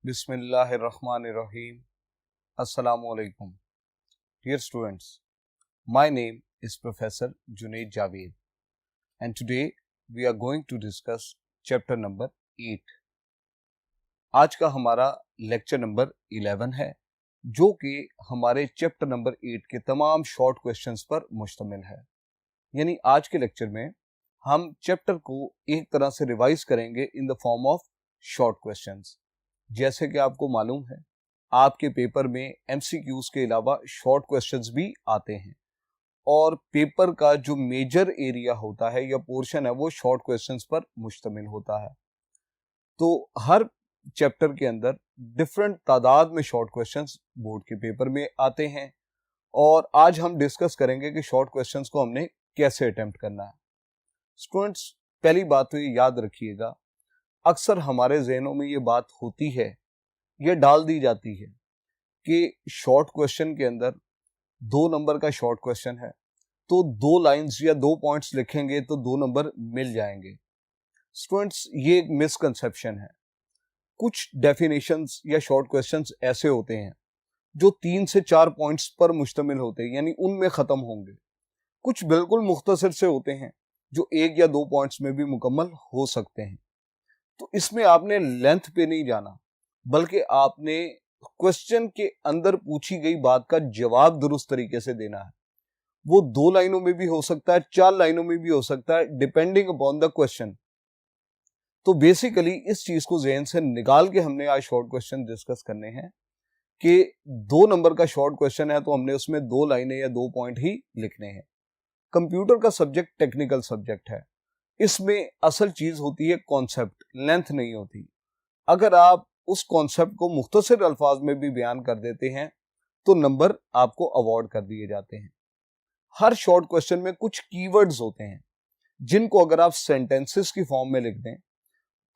Bismillahirrahmanirrahim. Assalamu alaikum. Dear students, my name is Professor Junaid Javed and today we are going to discuss chapter number 8. आज का हमारा lecture number 11 है जो कि हमारे chapter number 8 के तमाम शॉर्ट क्वेश्चंस पर मुश्तमिल है। यानी आज के लेक्चर में हम चैप्टर को एक तरह से रिवाइज करेंगे इन the form of short questions. जैसे कि आपको मालूम है आपके पेपर में एमसीक्यूज के अलावा शॉर्ट क्वेश्चंस भी आते हैं और पेपर का जो मेजर एरिया होता है या पोर्शन है वो शॉर्ट क्वेश्चंस पर मुश्तमिल होता है। तो हर चैप्टर के अंदर डिफरेंट तादाद में शॉर्ट क्वेश्चंस बोर्ड के पेपर में आते हैं और आज हम डिस्कस करेंगे कि शॉर्ट क्वेश्चंस को हमने कैसे अटेम्प्ट करना है। स्टूडेंट्स, पहली बात तो ये याद रखिएगा, अक्सर हमारे ज़हनों में ये बात होती है, ये डाल दी जाती है कि शॉर्ट क्वेश्चन के अंदर 2 नंबर का शॉर्ट क्वेश्चन है तो 2 लाइंस या 2 पॉइंट्स लिखेंगे तो 2 नंबर मिल जाएंगे। स्टूडेंट्स, ये एक मिसकंसेप्शन है। कुछ डेफिनेशंस या शॉर्ट क्वेश्चंस ऐसे होते हैं जो 3 से 4 पॉइंट्स पर मुश्तमिल होते हैं, यानी उनमें ख़त्म होंगे। कुछ बिल्कुल मुख्तसर से होते हैं जो 1 या 2 पॉइंट्स में भी मुकम्मल हो सकते हैं। तो इसमें आपने लेंथ पे नहीं जाना बल्कि आपने क्वेश्चन के अंदर पूछी गई बात का जवाब दुरुस्त तरीके से देना है। वो 2 लाइनों में भी हो सकता है, 4 लाइनों में भी हो सकता है, डिपेंडिंग अपॉन द क्वेश्चन। तो बेसिकली इस चीज को ज़हन से निकाल के हमने आज शॉर्ट क्वेश्चन डिस्कस करने हैं कि 2 नंबर का शॉर्ट क्वेश्चन है तो हमने उसमें 2 लाइनें या 2 पॉइंट ही लिखने हैं। कंप्यूटर का सब्जेक्ट टेक्निकल सब्जेक्ट है, इसमें असल चीज होती है कॉन्सेप्ट, लेंथ नहीं होती। अगर आप उस कॉन्सेप्ट को मुख्तसर अल्फाज में भी बयान कर देते हैं तो नंबर आपको अवार्ड कर दिए जाते हैं। हर शॉर्ट क्वेश्चन में कुछ कीवर्ड्स होते हैं जिनको अगर आप सेंटेंसेस की फॉर्म में लिख दें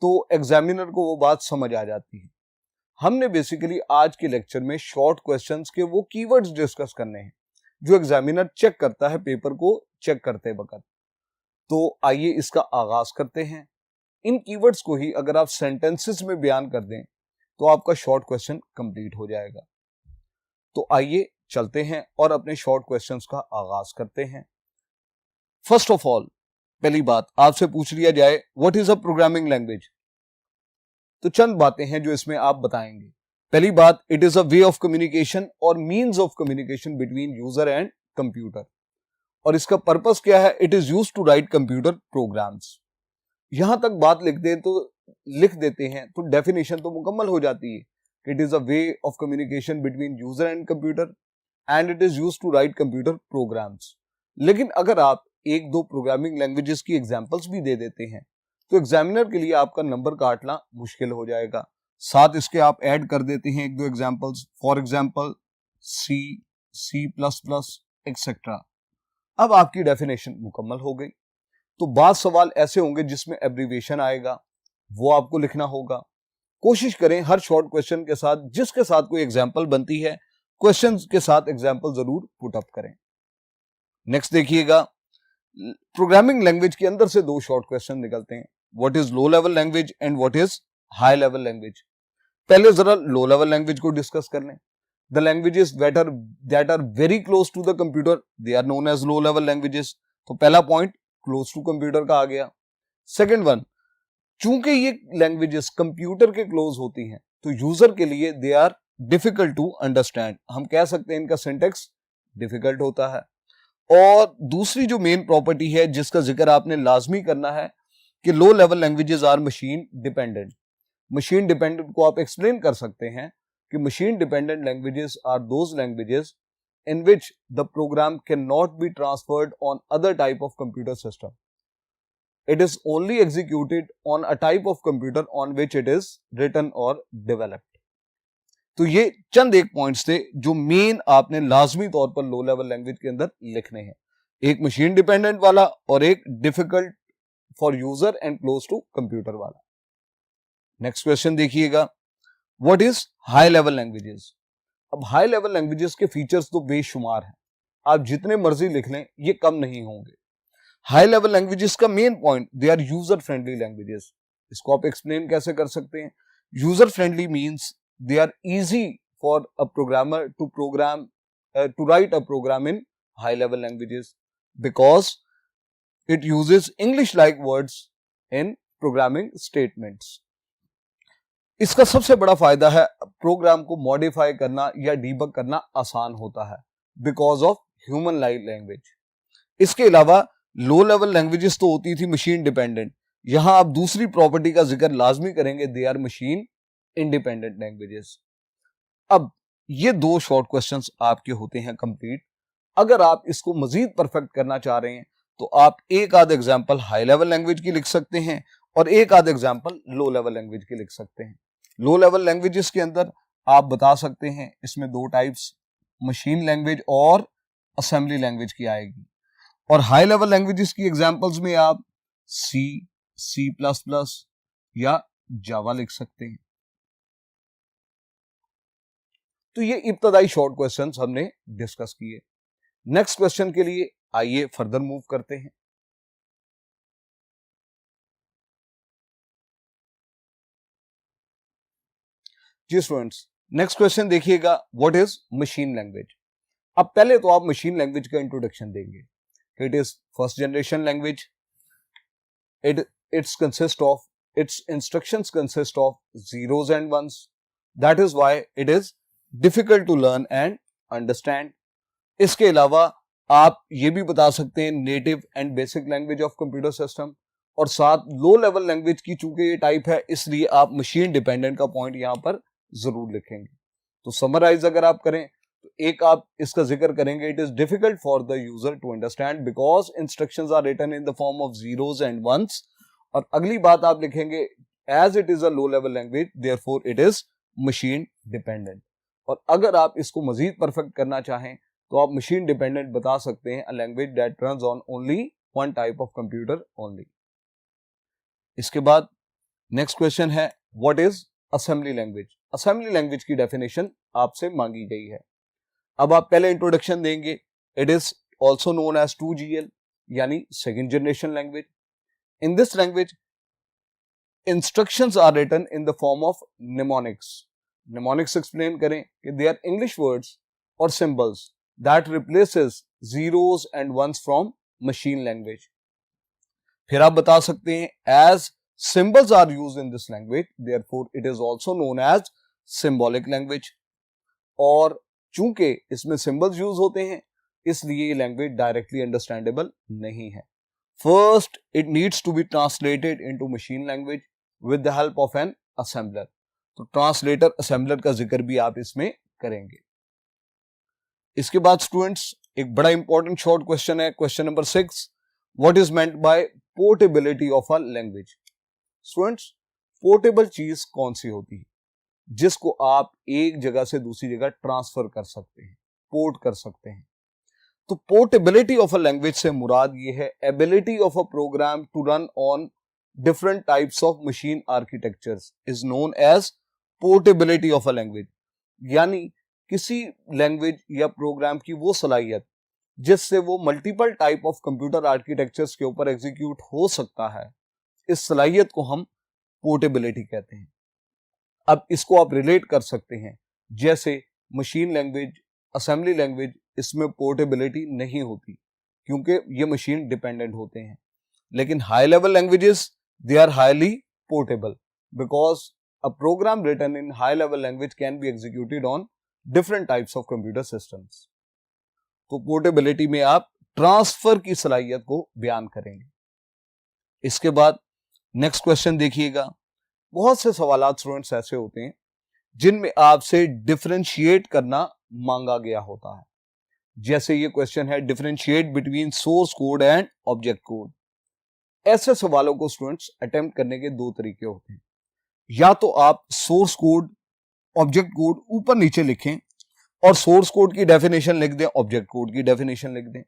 तो एग्जामिनर को वो बात समझ आ जाती है। हमने बेसिकली आज के लेक्चर में शॉर्ट क्वेश्चंस के वो कीवर्ड्स डिस्कस करने हैं जो एग्जामिनर चेक करता है पेपर को चेक करते वक्त। तो आइए इसका आगाज करते हैं। इन कीवर्ड्स को ही अगर आप सेंटेंसेस में बयान कर दें तो आपका शॉर्ट क्वेश्चन कंप्लीट हो जाएगा। तो आइए चलते हैं और अपने शॉर्ट क्वेश्चंस का आगाज करते हैं। फर्स्ट ऑफ ऑल, पहली बात आपसे पूछ लिया जाए what is a programming language, तो चंद बातें हैं जो इसमें आप बताएंगे। पहली बात, it is a way of communication और means of communication between user and computer. और इसका पर्पस क्या है? It is used to write computer programs. यहां तक बात लिख देते हैं तो डेफिनेशन तो मुकम्मल हो जाती है। It is a way of communication between user and computer and it is used to write computer programs. लेकिन अगर आप 1-2 प्रोग्रामिंग लैंग्वेजेस की एग्जांपल्स भी दे देते हैं तो एग्जामिनर के लिए आपका नंबर काटना मुश्किल हो जाएगा। साथ इसके आप ऐड कर देते हैं 1-2 examples, for example C, C++ etcetera. अब आपकी डेफिनेशन मुकम्मल हो गई। तो बाद सवाल ऐसे होंगे जिसमें एब्रीविएशन आएगा, वो आपको लिखना होगा। कोशिश करें हर शॉर्ट क्वेश्चन के साथ जिसके साथ कोई एग्जांपल बनती है क्वेश्चन के साथ एग्जांपल जरूर पुट अप करें। नेक्स्ट देखिएगा, प्रोग्रामिंग लैंग्वेज के अंदर से 2 शॉर्ट क्वेश्चन निकलते हैं। What is low level language and what is high level language. पहले जरा लो लेवल लैंग्वेज को डिस्कस कर लें। The languages that are very close to the computer, they are known as low level languages. तो पहला point close to computer का आ गया। Second one, चूंकि ये लैंग्वेजेस कंप्यूटर के क्लोज होती हैं तो यूजर के लिए they are difficult to understand. हम कह सकते हैं इनका सिंटेक्स डिफिकल्ट होता है। और दूसरी जो मेन प्रॉपर्टी है जिसका जिक्र आपने लाजमी करना है कि low level languages are machine dependent. Machine dependent को आप एक्सप्लेन कर सकते हैं कि machine dependent languages are those languages in which the program cannot be transferred on other type of computer system. It is only executed on a type of computer on which it is written or developed. तो ये चंद एक points थे जो main आपने लाजमी तौर पर लो level language के अंदर लिखने हैं। एक मशीन डिपेंडेंट वाला और एक difficult for user and close to computer वाला। नेक्स्ट क्वेश्चन देखिएगा, what is high level languages. अब हाई लेवल लैंग्वेजेस के फीचर्स तो बेशुमार हैं, आप जितने मर्जी लिख लें ये कम नहीं होंगे। हाई लेवल लैंग्वेजेस का main point, they are user friendly languages. इसको आप एक्सप्लेन कैसे कर सकते हैं User friendly means they are easy for a programmer to write a program in high level languages because it uses English like words in programming statements. इसका सबसे बड़ा फायदा है प्रोग्राम को मॉडिफाई करना या डीबग करना आसान होता है because of human like language. इसके अलावा लो लेवल लैंग्वेजेस तो होती थी मशीन डिपेंडेंट, यहां आप दूसरी प्रॉपर्टी का जिक्र लाजमी करेंगे, they are machine independent languages. अब ये दो शॉर्ट क्वेश्चंस आपके होते हैं कंप्लीट. अगर आप इसको मजीद परफेक्ट करना चाह रहे हैं तो आप एक आध एग्जांपल हाई लेवल लैंग्वेज की लिख सकते हैं और एक आध एग्जांपल लो लेवल लैंग्वेज की लिख सकते हैं. लो लेवल लैंग्वेजेस के अंदर आप बता सकते हैं इसमें दो टाइप्स, मशीन लैंग्वेज और असेंबली लैंग्वेज की आएगी. और हाई लेवल लैंग्वेजेस की एग्जांपल्स में आप सी, C++ या जावा लिख सकते हैं. तो ये इब्तदाई शॉर्ट क्वेश्चंस हमने डिस्कस किए. नेक्स्ट क्वेश्चन के लिए आइए फर्दर मूव करते हैं. जी स्टूडेंट्स, नेक्स्ट क्वेश्चन देखिएगा, व्हाट इज मशीन लैंग्वेज. अब पहले तो आप मशीन लैंग्वेज का इंट्रोडक्शन देंगे. It is first generation language. its instructions consist of zeros and ones. That is why it is difficult to learn and understand. इसके अलावा आप ये भी बता सकते हैं native and basic language of computer system, और साथ लो लेवल लैंग्वेज की चूंकि ये टाइप है इसलिए आप मशीन डिपेंडेंट का पॉइंट यहां पर जरूर लिखेंगे. तो समराइज अगर आप करें तो एक आप इसका जिक्र करेंगे, it is difficult for the user to understand because instructions are written in the form of zeros and ones. और अगली बात आप लिखेंगे, as it is a low level language therefore it is machine dependent. और अगर आप इसको मजीद perfect करना चाहें तो आप मशीन डिपेंडेंट बता सकते हैं, a language that runs on only one type of computer only. इसके बाद नेक्स्ट क्वेश्चन है, what is assembly language. Assembly language की डेफिनेशन आपसे मांगी गई है. अब आप पहले इंट्रोडक्शन देंगे, it is also known as 2GL यानी second generation language. In this language instructions are written in the form of mnemonics. Mnemonics explain करें कि दे आर इंग्लिश वर्ड्स और symbols that replaces zeros and ones from machine language. फिर आप बता सकते हैं, as symbols are used in this language therefore it is also known as symbolic language. और चूंकि इसमें symbols यूज होते हैं इसलिए ये लैंग्वेज डायरेक्टली अंडरस्टैंडेबल नहीं है. First it needs to be translated into machine language with the help of an assembler. तो ट्रांसलेटर असेंबलर का जिक्र भी आप इसमें करेंगे. इसके बाद स्टूडेंट्स एक बड़ा इंपॉर्टेंट शॉर्ट क्वेश्चन है, question number 6, what is meant bye portability of a language. Students, portable चीज कौन सी होती है जिसको आप एक जगह से दूसरी जगह ट्रांसफर कर सकते हैं, पोर्ट कर सकते हैं. तो पोर्टेबिलिटी ऑफ अ लैंग्वेज से मुराद ये है ability of a program to run on different types of machine architectures is known as portability of a language. यानी किसी लैंग्वेज या प्रोग्राम की वो सलाहियत जिससे वो multiple type of computer architectures के ऊपर एग्जीक्यूट हो सकता है, इस सलाहियत को हम पोर्टेबिलिटी कहते हैं. अब इसको आप रिलेट कर सकते हैं, जैसे मशीन लैंग्वेज, असेंबली लैंग्वेज, इसमें पोर्टेबिलिटी नहीं होती क्योंकि ये मशीन डिपेंडेंट होते हैं. लेकिन high level languages they are highly portable because a program written in high level language can be executed on different types of computer systems. तो portability में आप ट्रांसफर की सलाहियत को बयान करेंगे. इसके बाद नेक्स्ट क्वेश्चन देखिएगा. बहुत से सवालात स्टूडेंट्स ऐसे होते हैं जिनमें आपसे डिफरेंशिएट करना मांगा गया होता है. जैसे ये क्वेश्चन है, differentiate between source code and object code. ऐसे सवालों को स्टूडेंट्स अटेम्प्ट करने के दो तरीके होते हैं. या तो आप सोर्स कोड, ऑब्जेक्ट कोड ऊपर नीचे लिखें और सोर्स कोड की डेफिनेशन लिख दें, ऑब्जेक्ट कोड की डेफिनेशन लिख दें.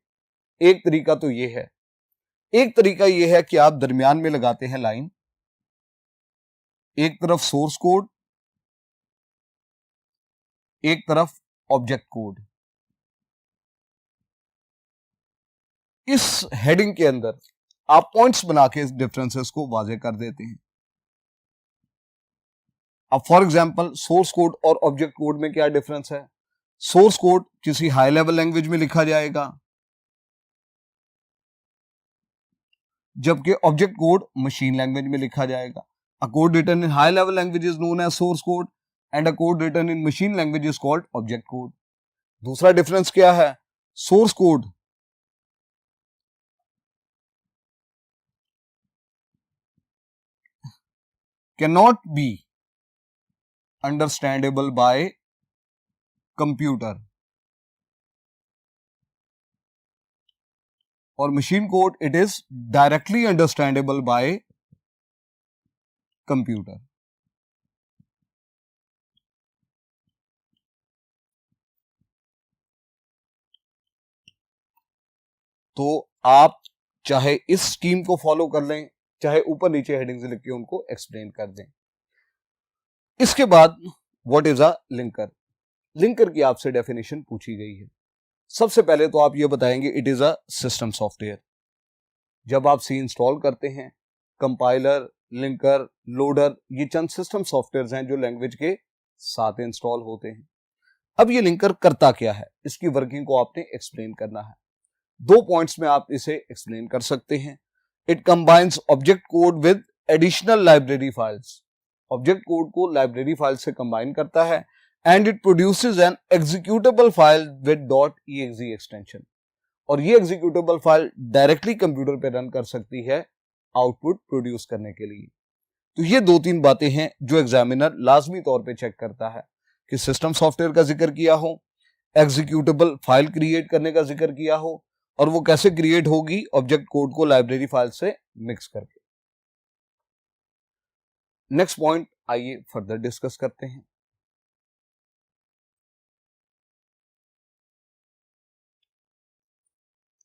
एक तरीका तो ये है. एक तरीका यह है कि आप दरमियान में लगाते हैं लाइन, एक तरफ सोर्स कोड, एक तरफ ऑब्जेक्ट कोड. इस हेडिंग के अंदर आप पॉइंट्स बना के इस डिफरेंसेस को वाजे कर देते हैं. अब फॉर एग्जांपल सोर्स कोड और ऑब्जेक्ट कोड में क्या डिफरेंस है? सोर्स कोड किसी हाई लेवल लैंग्वेज में लिखा जाएगा, जबकि ऑब्जेक्ट कोड मशीन लैंग्वेज में लिखा जाएगा. A code written in high level language is known as source code and a code written in machine language is called object code. दूसरा difference क्या है? Source code cannot be understandable by computer और machine code it is directly understandable by computer. तो आप चाहे इस scheme को follow कर लें, चाहे ऊपर नीचे हेडिंग्स लिख के उनको एक्सप्लेन कर दें. इसके बाद what is a linker? Linker की आपसे डेफिनेशन पूछी गई है. सबसे पहले तो आप ये बताएंगे it is a system software. जब आप सी इंस्टॉल करते हैं, कंपाइलर, लिंकर, लोडर, ये चंद सिस्टम सॉफ्टवेयर हैं जो लैंग्वेज के साथ इंस्टॉल होते हैं. अब ये लिंकर करता क्या है, इसकी वर्किंग को आपने एक्सप्लेन करना है. 2 पॉइंट्स में आप इसे एक्सप्लेन कर सकते हैं. It combines object code with additional library files. Object code को लाइब्रेरी फाइल से कंबाइन करता है and it produces N executable file with .exe extension. और ये एग्जीक्यूटेबल फाइल डायरेक्टली कंप्यूटर पे रन कर सकती है आउटपुट प्रोड्यूस करने के लिए. तो ये 2-3 बातें हैं जो एग्जामिनर लाजमी तौर पे चेक करता है कि सिस्टम सॉफ्टवेयर का जिक्र किया हो, एग्जीक्यूटेबल फाइल क्रिएट करने का जिक्र किया हो, और वो कैसे क्रिएट होगी? ऑब्जेक्ट कोड को लाइब्रेरी फाइल से मिक्स करके. नेक्स्ट पॉइंट आइए फर्दर डिस्कस करते हैं.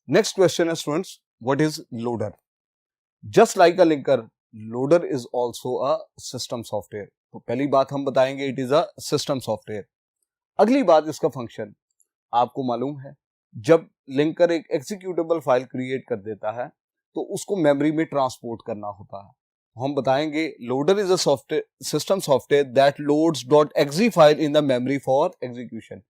नेक्स्ट क्वेश्चन है students, what is loader? Just like a linker, loader is also a system software. तो पहली बात हम बताएंगे it is a system software. अगली बात इसका फंक्शन. आपको मालूम है जब लिंकर एक एग्जीक्यूटेबल फाइल क्रिएट कर देता है तो उसको मेमोरी में ट्रांसपोर्ट करना होता है. हम बताएंगे loader is a software, system software that loads .exe file in the memory for execution,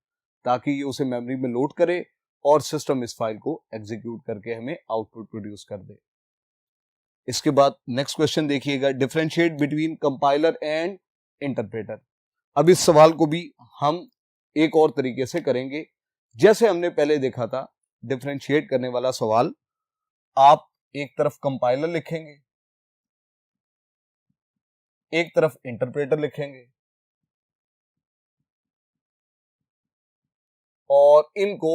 ताकि ये उसे मेमोरी में लोड करे और सिस्टम इस फाइल को एग्जीक्यूट करके हमें आउटपुट प्रोड्यूस कर दे. इसके बाद नेक्स्ट क्वेश्चन देखिएगा, differentiate between compiler and interpreter. अब इस सवाल को भी हम एक और तरीके से करेंगे. जैसे हमने पहले देखा था डिफरेंशिएट करने वाला सवाल, आप एक तरफ कंपाइलर लिखेंगे, एक तरफ इंटरप्रेटर लिखेंगे और इनको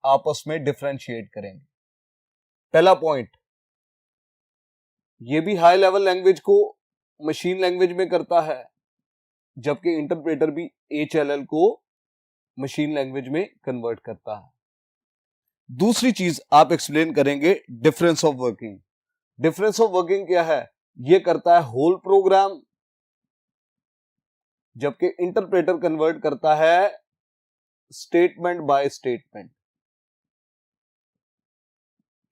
आपस में डिफरेंशिएट करेंगे. पहला पॉइंट, ये भी हाई लेवल लैंग्वेज को मशीन लैंग्वेज में करता है, जबकि इंटरप्रेटर भी HLL को मशीन लैंग्वेज में कन्वर्ट करता है. दूसरी चीज आप एक्सप्लेन करेंगे difference of working. Difference of working क्या है? ये करता है होल प्रोग्राम, जबकि इंटरप्रेटर कन्वर्ट करता है स्टेटमेंट बाय स्टेटमेंट.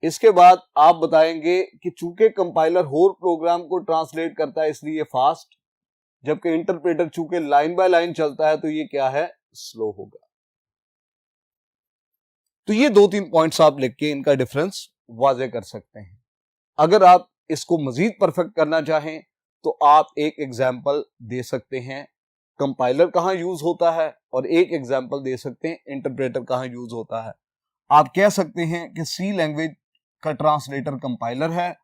इसके बाद आप बताएंगे कि चूंकि कंपाइलर होल प्रोग्राम को ट्रांसलेट करता है इसलिए फास्ट, जबकि इंटरप्रेटर चूंकि लाइन बाय लाइन चलता है तो ये क्या है? स्लो होगा. तो ये 2-3 पॉइंट्स आप लिख के इनका डिफरेंस वाजे कर सकते हैं. अगर आप इसको मजीद परफेक्ट करना चाहें तो आप एक एग्जाम्पल दे सकते हैं कंपाइलर कहां यूज होता है और एक एग्जाम्पल दे सकते हैं इंटरप्रेटर कहां यूज होता है. आप कह सकते हैं कि सी लैंग्वेज का ट्रांसलेटर कंपाइलर है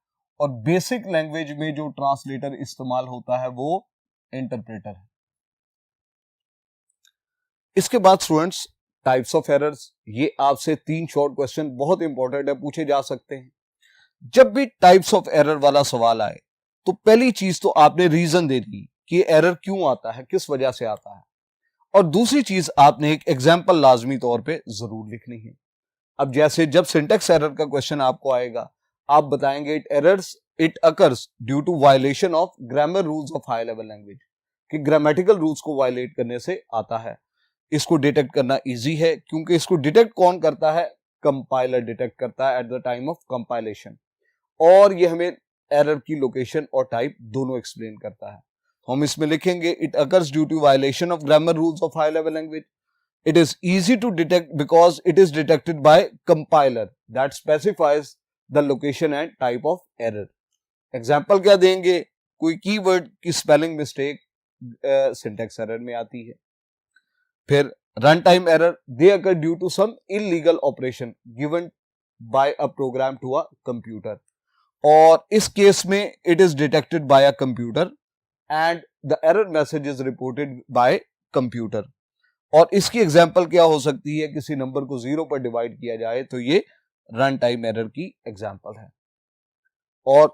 और बेसिक लैंग्वेज में जो ट्रांसलेटर इस्तेमाल होता है वो इंटरप्रेटर है. इसके बाद स्टूडेंट्स टाइप्स ऑफ एरर्स. ये आपसे 3 शॉर्ट क्वेश्चन बहुत इंपॉर्टेंट है, पूछे जा सकते हैं. जब भी टाइप्स ऑफ एरर वाला सवाल आए तो पहली चीज तो आपने रीजन दे दी कि एरर क्यों आता है, किस वजह से आता है, और दूसरी चीज आपने एक एग्जाम्पल लाजमी तौर पे जरूर लिखनी है. अब जैसे जब सिंटेक्स एरर का क्वेश्चन आपको आएगा, आप बताएंगे it occurs due to violation of grammar rules of high level language, कि ग्रामेटिकल रूल्स को वायलेट करने से आता है. इसको डिटेक्ट करना इजी है क्योंकि इसको डिटेक्ट कौन करता है? कंपाइलर डिटेक्ट करता है at the time of compilation, और ये हमें एरर की लोकेशन और टाइप दोनों एक्सप्लेन करता है. तो हम इसमें लिखेंगे it occurs due to violation of grammar rules of high level language. It is easy to detect because it is detected by compiler that specifies the location and type of error. Example क्या देंगे, कोई keyword की spelling mistake syntax error में आती है. फिर run time error, they occur due to some illegal operation given by a program to a computer. और इस केस में it is detected by a computer and the error message is reported by computer. और इसकी example क्या हो सकती है, किसी नंबर को 0 पर डिवाइड किया जाए तो ये रन टाइम एरर की एग्जाम्पल है. और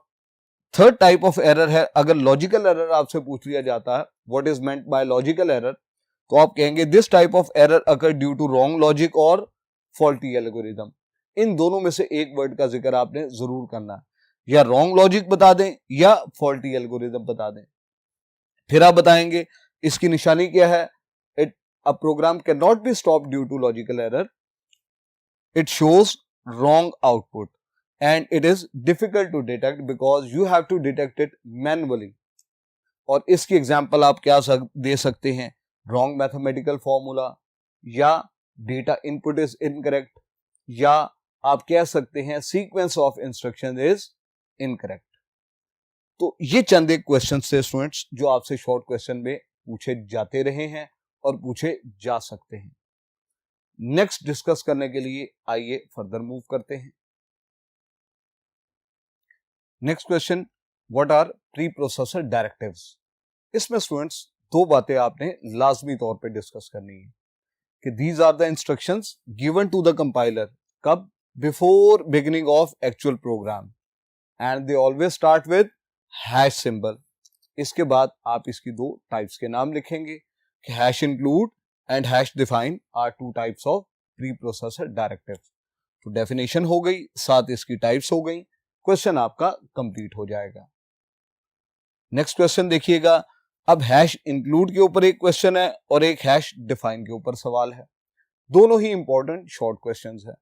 थर्ड टाइप ऑफ एरर है, अगर लॉजिकल एरर आपसे पूछ लिया जाता है what is meant by logical error, तो आप कहेंगे this type of error occur due to wrong logic और फॉल्टी एल्गोरिथम. इन दोनों में से एक वर्ड का जिक्र आपने जरूर करना है, या रॉन्ग लॉजिक बता दें या फॉल्टी एल्गोरिथम बता दें. फिर आप बताएंगे इसकी निशानी क्या है. A program cannot be stopped due to logical error. It shows wrong output and it is difficult to detect because you have to detect it manually. और इसकी एग्जाम्पल आप क्या दे सकते हैं, wrong mathematical formula, या data input is incorrect, या आप कह सकते हैं sequence of instruction is incorrect. तो ये चंद एक क्वेश्चन थे स्टूडेंट्स जो आपसे शॉर्ट क्वेश्चन में पूछे जाते रहे हैं और पूछे जा सकते हैं. नेक्स्ट डिस्कस करने के लिए आइए फर्दर मूव करते हैं. Next question, what are preprocessor directives. इसमें स्टूडेंट्स दो बातें आपने लाजमी तौर पे डिस्कस करनी है कि these are the instructions given to the compiler, कब, before beginning of actual program, and they always start with hash symbol. इसके बाद आप इसकी दो टाइप्स के नाम लिखेंगे कि hash include and hash define are two types of preprocessor directive. तो डेफिनेशन हो गई, साथ इसकी टाइप्स हो गई, क्वेश्चन आपका कंप्लीट हो जाएगा. नेक्स्ट क्वेश्चन देखिएगा. अब हैश इंक्लूड के ऊपर एक क्वेश्चन है और एक हैश डिफाइन के ऊपर सवाल है. दोनों ही इंपॉर्टेंट शॉर्ट क्वेश्चंस है.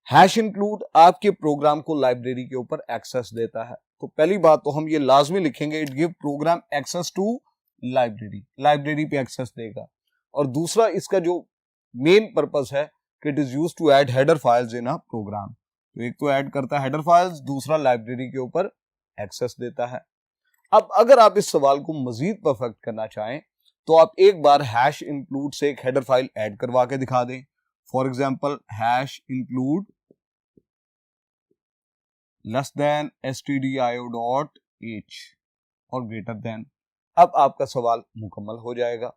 हैश इंक्लूड आपके प्रोग्राम को लाइब्रेरी के ऊपर एक्सेस देता है. तो पहली बात तो हम ये लाजमी लिखेंगे, it give program access to library, library पे एक्सेस देगा. और दूसरा इसका जो मेन पर्पस है कि it is used to add header files in a program. तो एक तो ऐड करता है हेडर फाइल्स, दूसरा लाइब्रेरी के ऊपर एक्सेस देता है. अब अगर आप इस सवाल को मजीद परफेक्ट करना चाहें तो आप एक बार हैश इंक्लूड से एक हेडर फाइल ऐड करवा के दिखा दें. For example hash include less than stdio.h और ग्रेटर देन. अब आपका सवाल मुकम्मल हो जाएगा.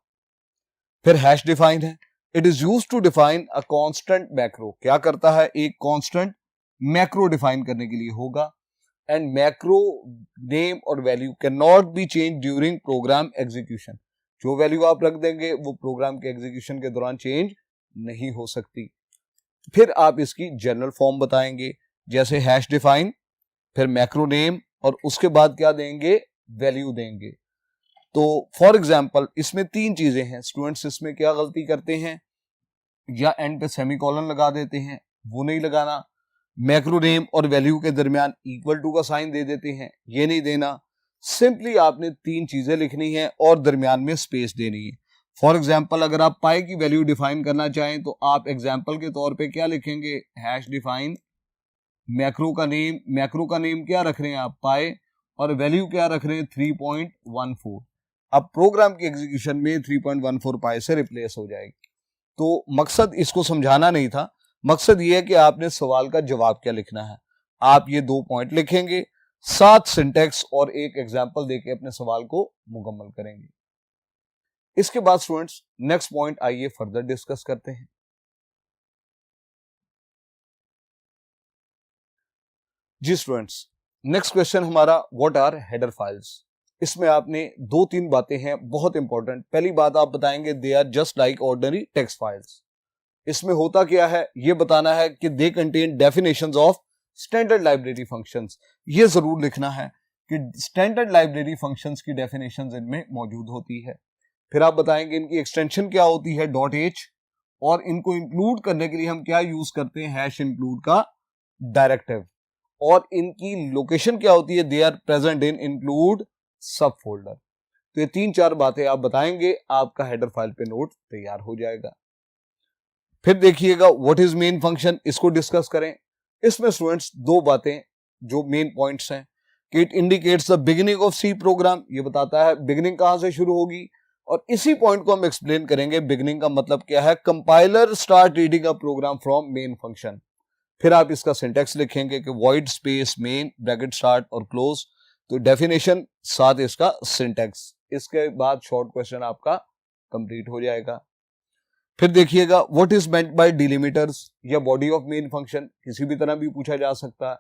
फिर हैश डिफाइन है, it is used to define a constant macro. क्या करता है, एक कांस्टेंट मैक्रो डिफाइन करने के लिए होगा. एंड मैक्रो नेम और value can not be change during program execution. जो वैल्यू आप रख देंगे वो प्रोग्राम के एग्जीक्यूशन के दौरान चेंज नहीं हो सकती. फिर आप इसकी जनरल फॉर्म बताएंगे, जैसे हैश डिफाइन, फिर मैक्रो नेम, और उसके बाद क्या देंगे, वैल्यू देंगे. तो फॉर एग्जाम्पल इसमें तीन चीजें हैं. स्टूडेंट्स इसमें क्या गलती करते हैं, या एंड पे सेमीकोलन लगा देते हैं, वो नहीं लगाना. मैक्रो नेम और वैल्यू के दरमियान इक्वल टू का साइन दे देते हैं, ये नहीं देना. सिंपली आपने तीन चीजें लिखनी है और दरमियान में स्पेस देनी है. फॉर एग्जाम्पल अगर आप पाई की वैल्यू डिफाइन करना चाहें तो आप एग्जाम्पल के तौर पे क्या लिखेंगे, हैश डिफाइन, मैक्रो का नेम क्या रख रहे हैं आप, पाई, और वैल्यू क्या रख रहे हैं, 3.14. अब प्रोग्राम की एग्जीक्यूशन में 3.14 पाई से रिप्लेस हो जाएगी. तो मकसद इसको समझाना नहीं था, मकसद ये है कि आपने सवाल का जवाब क्या लिखना है. आप ये 2 पॉइंट लिखेंगे, 7 सिंटेक्स और एक एग्जाम्पल देके अपने सवाल को मुकम्मल करेंगे. इसके बाद स्टूडेंट्स नेक्स्ट पॉइंट आइए फर्दर डिस्कस करते हैं. जी स्टूडेंट्स, नेक्स्ट क्वेश्चन हमारा, व्हाट आर हेडर फाइल्स. इसमें आपने 2-3 बातें हैं बहुत इंपॉर्टेंट. पहली बात आप बताएंगे they are just like ordinary text files. इसमें होता क्या है ये बताना है कि they contain definitions of standard library functions. ये जरूर लिखना है कि स्टैंडर्ड लाइब्रेरी फंक्शंस की डेफिनेशंस इनमें मौजूद होती है. फिर आप बताएंगे इनकी एक्सटेंशन क्या होती है, .h, और इनको इंक्लूड करने के लिए हम क्या यूज करते हैं, हैश इंक्लूड का डायरेक्टिव. और इनकी लोकेशन क्या होती है, they are present in include subfolder. तो ये 3-4 बातें आप बताएंगे, आपका हेडर फाइल पे नोट तैयार हो जाएगा। फिर देखिएगा व्हाट इज मेन फंक्शन, इसको डिस्कस करें। इसमें स्टूडेंट्स 2 बातें जो मेन पॉइंट्स हैं कि it indicates the beginning of C program, ये बताता है बिगिनिंग कहां से शुरू होगी, और इसी पॉइंट को हम एक्सप्लेन करेंगे बिगिनिंग का मतलब क्या है। Compiler start reading a program from main function. फिर आप इसका सिंटेक्स लिखेंगे कि void space main bracket start और क्लोज, तो डेफिनेशन साथ इसका सिंटेक्स, इसके बाद शॉर्ट क्वेश्चन आपका कंप्लीट हो जाएगा। फिर देखिएगा व्हाट इज मेंट बाय डिलिमिटर्स या बॉडी ऑफ मेन फंक्शन, किसी भी तरह भी पूछा जा सकता है।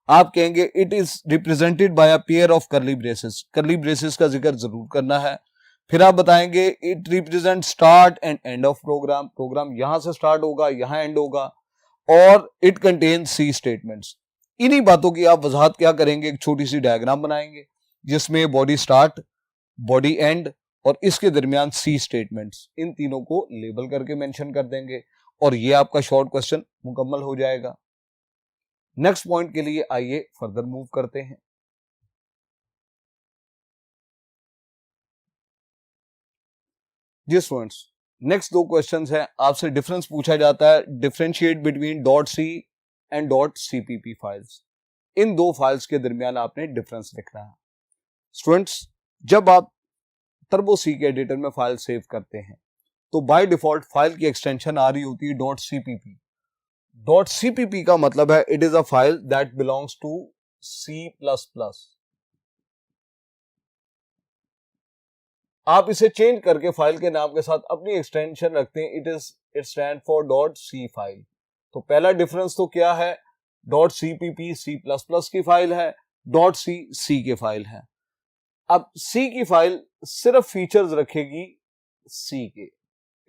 आप कहेंगे it is represented by a pair of curly braces, curly braces का जिक्र जरूर करना है। फिर आप बताएंगे it represent start and end of program, program यहां से स्टार्ट होगा यहां एंड होगा, और इट कंटेन सी स्टेटमेंट्स। इन्हीं बातों की आप वजाहत क्या करेंगे, एक छोटी सी डायग्राम बनाएंगे जिसमें बॉडी स्टार्ट, बॉडी एंड और इसके दरमियान सी स्टेटमेंट्स, इन तीनों को लेबल करके मेंशन कर देंगे और ये आपका शॉर्ट क्वेश्चन मुकम्मल हो जाएगा। नेक्स्ट पॉइंट के लिए आइए फर्दर मूव करते हैं। जी स्टूडेंट्स, नेक्स्ट 2 क्वेश्चंस हैं, आपसे डिफरेंस पूछा जाता है, differentiate between .c and .cpp files. In 2 files के दरमियान आपने डिफरेंस लिखना है। स्टूडेंट्स, जब आप टर्बो सी के एडिटर में फाइल सेव करते हैं तो बाय डिफॉल्ट फाइल की एक्सटेंशन आ रही होती है .cpp। .cpp का मतलब है it is a file that belongs to C++। आप इसे चेंज करके फाइल के नाम के साथ अपनी एक्सटेंशन रखते हैं, it stand for .c file. तो पहला डिफरेंस तो क्या है, .cpp C++ की फाइल है, .c C के फाइल है। अब C की फाइल सिर्फ फीचर्स रखेगी C के,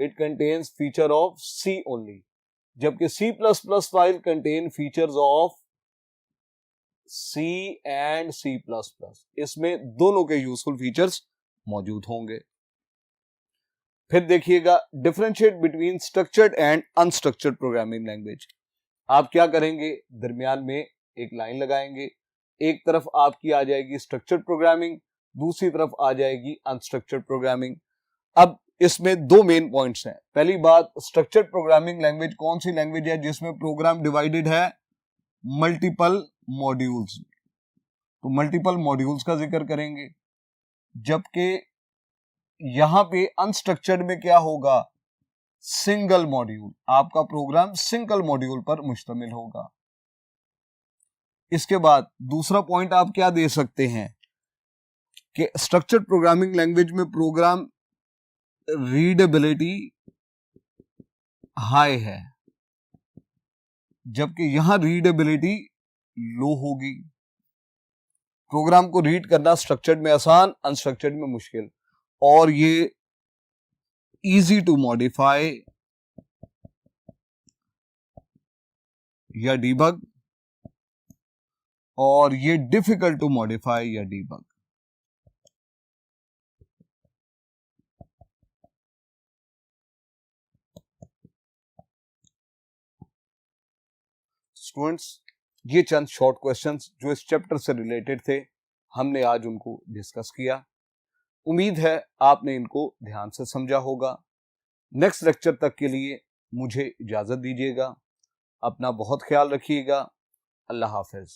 it contains feature of C only, जबकि C++ file contain features of C and C++, इसमें दोनों के यूजफुल फीचर्स मौजूद होंगे। फिर देखिएगा differentiate between structured and unstructured programming language. आप क्या करेंगे, दरमियान में एक लाइन लगाएंगे, एक तरफ आपकी आ जाएगी स्ट्रक्चर्ड प्रोग्रामिंग, दूसरी तरफ आ जाएगी अनस्ट्रक्चर्ड प्रोग्रामिंग। अब इसमें 2 मेन पॉइंट्स हैं। पहली बात, स्ट्रक्चर्ड प्रोग्रामिंग लैंग्वेज कौन सी लैंग्वेज है जिसमें प्रोग्राम डिवाइडेड है मल्टीपल मॉड्यूल्स, तो मल्टीपल मॉड्यूल्स का जिक्र करेंगे। जबकि यहां पे अनस्ट्रक्चर्ड में क्या होगा, सिंगल मॉड्यूल, आपका प्रोग्राम सिंगल मॉड्यूल पर मुश्तमिल होगा। इसके बाद दूसरा पॉइंट आप क्या दे सकते हैं कि स्ट्रक्चर्ड प्रोग्रामिंग लैंग्वेज में प्रोग्राम रीडेबिलिटी हाई है, जबकि यहां रीडेबिलिटी लो होगी। प्रोग्राम को रीड करना स्ट्रक्चर्ड में आसान, अनस्ट्रक्चर्ड में मुश्किल, और ये इजी टू मॉडिफाई या डीबग, और ये डिफिकल्ट टू मॉडिफाई या डीबग। स्टूडेंट्स, ये चंद शॉर्ट क्वेश्चंस जो इस चैप्टर से रिलेटेड थे, हमने आज उनको डिस्कस किया। उम्मीद है आपने इनको ध्यान से समझा होगा। नेक्स्ट लेक्चर तक के लिए मुझे इजाजत दीजिएगा। अपना बहुत ख्याल रखिएगा। अल्लाह हाफिज।